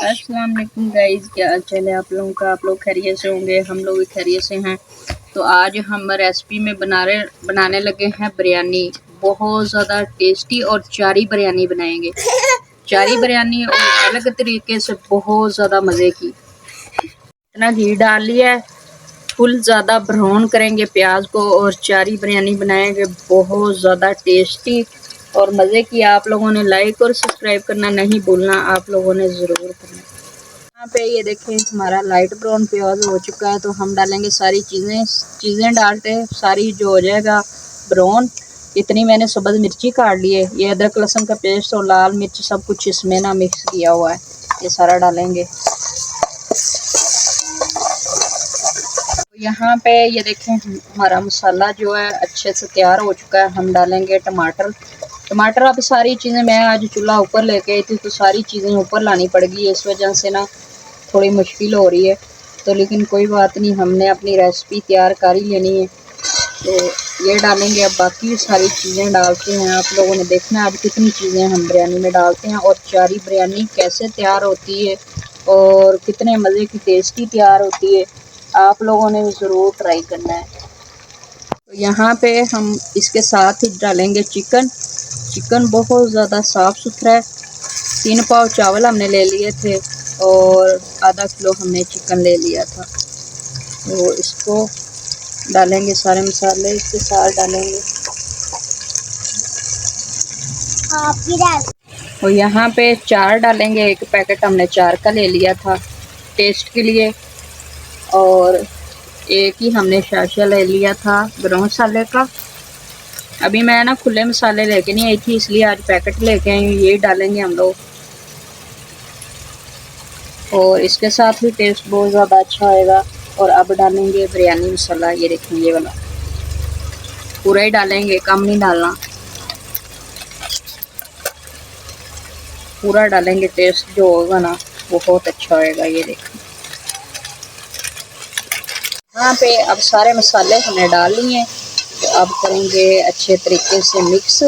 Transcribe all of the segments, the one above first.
अस्सलाम वालेकुम गाइस, क्या हाल चाल है आप लोगों का। आप लोग खैरियत से होंगे, हम लोग भी खैरियत से हैं। तो आज हम रेसिपी में बनाने लगे हैं बिरयानी। बहुत ज़्यादा टेस्टी और चारी बिरयानी बनाएंगे। चारी बिरयानी और अलग तरीके से बहुत ज़्यादा मज़े की। इतना घी डाल लिया है, फुल ज़्यादा ब्राउन करेंगे प्याज को और चारी बिरयानी बनाएंगे बहुत ज़्यादा टेस्टी और मज़े की। आप लोगों ने लाइक और सब्सक्राइब करना नहीं भूलना, आप लोगों ने ज़रूर करना। यहाँ पे ये देखें हमारा लाइट ब्राउन प्याज हो चुका है, तो हम डालेंगे सारी चीज़ें डालते हैं सारी जो हो जाएगा ब्राउन। इतनी मैंने सब्ज़ मिर्ची काट ली है, ये अदरक लहसुन का पेस्ट और लाल मिर्च सब कुछ इसमें ना मिक्स किया हुआ है, ये सारा डालेंगे। यहाँ पे ये देखें हमारा मसाला जो है अच्छे से तैयार हो चुका है। हम डालेंगे टमाटर। अब सारी चीज़ें मैं आज चूल्हा ऊपर लेके आई थी, तो सारी चीज़ें ऊपर लानी पड़ेगी, इस वजह से ना थोड़ी मुश्किल हो रही है। तो लेकिन कोई बात नहीं, हमने अपनी रेसिपी तैयार कर ही लेनी है। तो ये डालेंगे, अब बाकी सारी चीज़ें डालते हैं। आप लोगों ने देखना है अब कितनी चीज़ें हम बिरयानी में डालते हैं और चारी बिरयानी कैसे तैयार होती है और कितने मज़े की टेस्टी तैयार होती है। आप लोगों ने ज़रूर ट्राई करना है। तो यहाँ पे हम इसके साथ ही डालेंगे चिकन बहुत ज़्यादा साफ़ सुथरा है। 3 पाव चावल हमने ले लिए थे और आधा किलो हमने चिकन ले लिया था। तो इसको डालेंगे, सारे मसाले इसके साथ डालेंगे। और यहाँ पे 4 डालेंगे, एक पैकेट हमने 4 का ले लिया था टेस्ट के लिए, और एक ही हमने शाशा ले लिया था गरम मसाले का। अभी मैं ना खुले मसाले लेके नहीं आई थी, इसलिए आज पैकेट लेके आई हूँ, यही डालेंगे हम लोग। और इसके साथ भी टेस्ट बहुत ज़्यादा अच्छा आएगा। और अब डालेंगे बिरयानी मसाला, ये देखें ये वाला पूरा ही डालेंगे, कम नहीं डालना, पूरा डालेंगे। टेस्ट जो होगा ना बहुत अच्छा होएगा। ये देखें यहाँ पे अब सारे मसाले हमने डाल लिए, तो अब करेंगे अच्छे तरीके से मिक्स।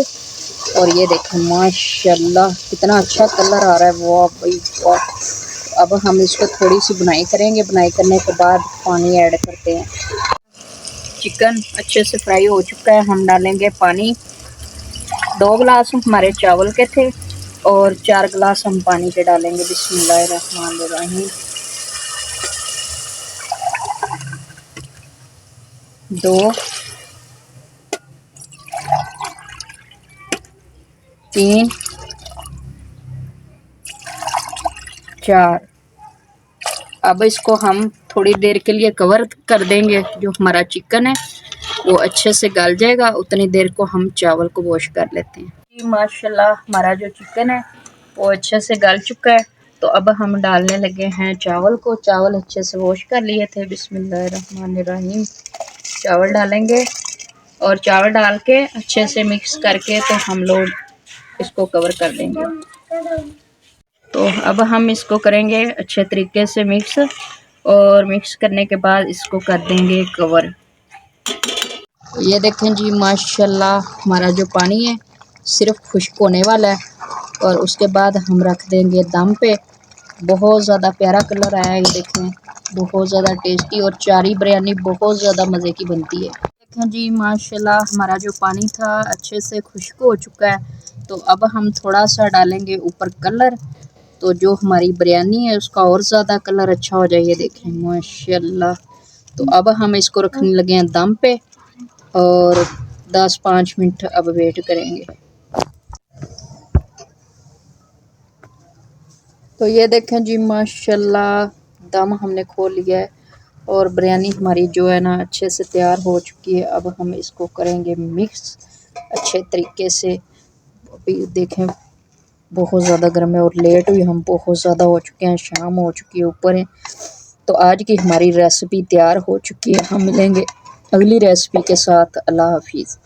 और ये देखें माशाल्लाह कितना अच्छा कलर आ रहा है, वाह भाई वाह। अब हम इसको थोड़ी सी बुनाई करेंगे, बुनाई करने के बाद पानी ऐड करते हैं। चिकन अच्छे से फ्राई हो चुका है, हम डालेंगे पानी। 2 गिलास हमारे चावल के थे और 4 गिलास हम पानी के डालेंगे। बिस्मिल्लाहिर्रहमानिर्रहीम। 2 3 4। अब इसको हम थोड़ी देर के लिए कवर कर देंगे। जो हमारा चिकन है वो अच्छे से गल जाएगा, उतनी देर को हम चावल को वॉश कर लेते हैं। जी माशाल्लाह हमारा जो चिकन है वो अच्छे से गल चुका है। तो अब हम डालने लगे हैं चावल को। चावल अच्छे से वॉश कर लिए थे। बिस्मिल्लाहिर्रहमानिर्रहीम। चावल डालेंगे और चावल डाल के अच्छे से मिक्स करके तो हम लोग इसको कवर कर देंगे। तो अब हम इसको करेंगे अच्छे तरीके से मिक्स, और मिक्स करने के बाद इसको कर देंगे कवर। ये देखें जी माशाल्लाह हमारा जो पानी है सिर्फ खुश्क होने वाला है, और उसके बाद हम रख देंगे दम पे। बहुत ज़्यादा प्यारा कलर आया है, ये देखें बहुत ज़्यादा टेस्टी और चारी बिरयानी बहुत ज़्यादा मज़े की बनती है। देखें जी माशाल्लाह हमारा जो पानी था अच्छे से खुश्क हो चुका है। तो अब हम थोड़ा सा डालेंगे ऊपर कलर, तो जो हमारी बिरयानी है उसका और ज़्यादा कलर अच्छा हो जाए। ये देखें माशाल्लाह। तो अब हम इसको रखने लगे हैं दम पे और 10-5 मिनट अब वेट करेंगे। तो ये देखें जी माशाल्लाह दम हमने खोल लिया है और बिरयानी हमारी जो है ना अच्छे से तैयार हो चुकी है। अब हम इसको करेंगे मिक्स अच्छे तरीके से। अभी देखें बहुत ज़्यादा गर्म है और लेट भी हम बहुत ज़्यादा हो चुके हैं, शाम हो चुकी है, ऊपर है। तो आज की हमारी रेसिपी तैयार हो चुकी है। हम मिलेंगे अगली रेसिपी के साथ। अल्लाह हाफिज़।